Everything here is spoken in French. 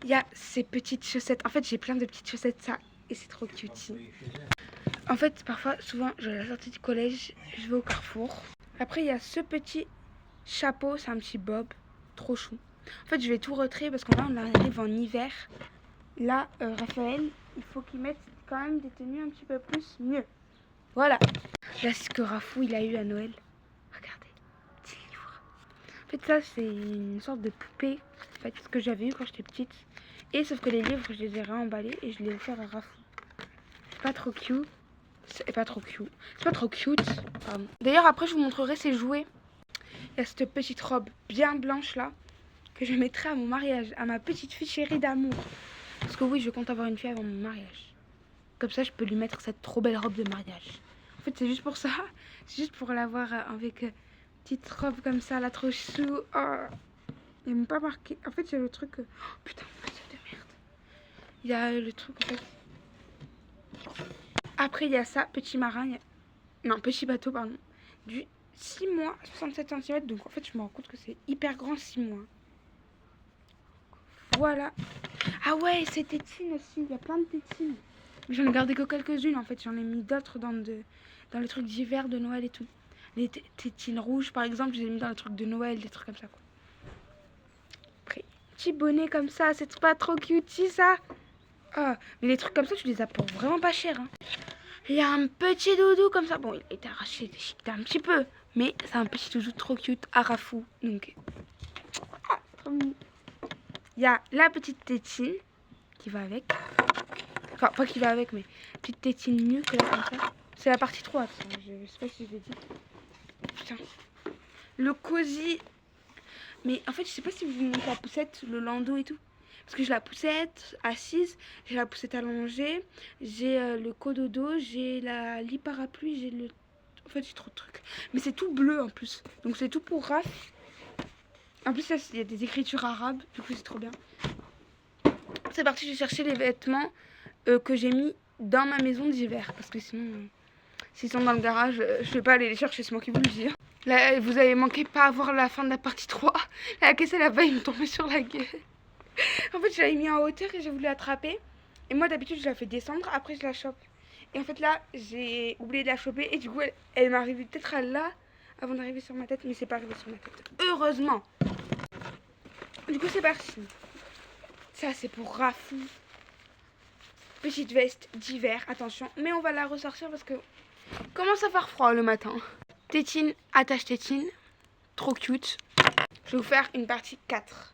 Il y a ces petites chaussettes. En fait, j'ai plein de petites chaussettes, ça. Et c'est trop cute. En fait, parfois, souvent, je vais à la sortie du collège, je vais au Carrefour. Après, il y a ce petit chapeau, c'est un petit bob. Trop chou. En fait, je vais tout retirer parce qu'on arrive en hiver. Là, Raphaël, il faut qu'il mette quand même des tenues un petit peu plus mieux. Voilà. Là, c'est ce que Rafou, il a eu à Noël. Regardez, petit livre. En fait, ça, c'est une sorte de poupée, en fait, ce que j'avais eu quand j'étais petite. Et sauf que les livres, je les ai réemballés et je les ai offert à Rafou. C'est pas trop cute. C'est pas trop cute. C'est pas trop cute. D'ailleurs, après, je vous montrerai ses jouets. Il y a cette petite robe bien blanche là, que je mettrai à mon mariage, à ma petite fille chérie d'amour. Parce que oui, je compte avoir une fille avant mon mariage. Comme ça, je peux lui mettre cette trop belle robe de mariage. En fait, c'est juste pour ça. C'est juste pour l'avoir avec petite robe comme ça, là, trop chou. Oh, il n'est même pas marqué. En fait, il y a le truc... Oh, putain, c'est de merde. Il y a le truc, en fait. Après, il y a ça, petit marin. Non, petit bateau, pardon. Du 6 mois, 67 cm. Donc, en fait, je me rends compte que c'est hyper grand, 6 mois. Voilà. Ah ouais, c'est tétines aussi. Il y a plein de tétines. Mais j'en ai gardé que quelques-unes en fait. J'en ai mis d'autres dans les trucs d'hiver, de Noël et tout. Les tétines rouges par exemple, je les ai mis dans les trucs de Noël, des trucs comme ça quoi. Après, petit bonnet comme ça, c'est pas trop cutie ça. Ah, mais les trucs comme ça, tu les as pour vraiment pas cher. Hein. Il y a un petit doudou comme ça. Bon, il a été arraché, déchiqueté un petit peu. Mais c'est un petit doudou trop cute à Rafou. Donc, ah, trop mignon. Il y a la petite tétine qui va avec. Enfin, pas qui va avec, mais petite tétine nue que là, comme ça. C'est la partie 3, je sais pas si je l'ai dit. Putain. Le cosy. Mais en fait, je sais pas si vous montrez la poussette, le landau et tout. Parce que j'ai la poussette assise, j'ai la poussette allongée, j'ai le cododo, j'ai la lit parapluie, j'ai le... En fait, j'ai trop de trucs. Mais c'est tout bleu en plus. Donc c'est tout pour Raph. En plus, là, il y a des écritures arabes. Du coup, c'est trop bien. C'est parti, j'ai cherché les vêtements que j'ai mis dans ma maison d'hiver. Parce que sinon, s'ils sont dans le garage, je vais pas aller les chercher, c'est moi qui vous le dis. Là, vous avez manqué pas à voir la fin de la partie 3. La caisse là-bas, il me tombait sur la gueule. En fait, je l'avais mis en hauteur et j'ai voulu attraper. Et moi, d'habitude, je la fais descendre, après je la chope. Et en fait, là, j'ai oublié de la choper. Et du coup, elle m'est arrivée peut-être à là, avant d'arriver sur ma tête. Mais c'est pas arrivé sur ma tête. Heureusement. Du coup, c'est parti. Ça, c'est pour Rafou. Petite veste d'hiver, attention. Mais on va la ressortir parce que commence à faire froid le matin. Tétine, attache tétine. Trop cute. Je vais vous faire une partie 4.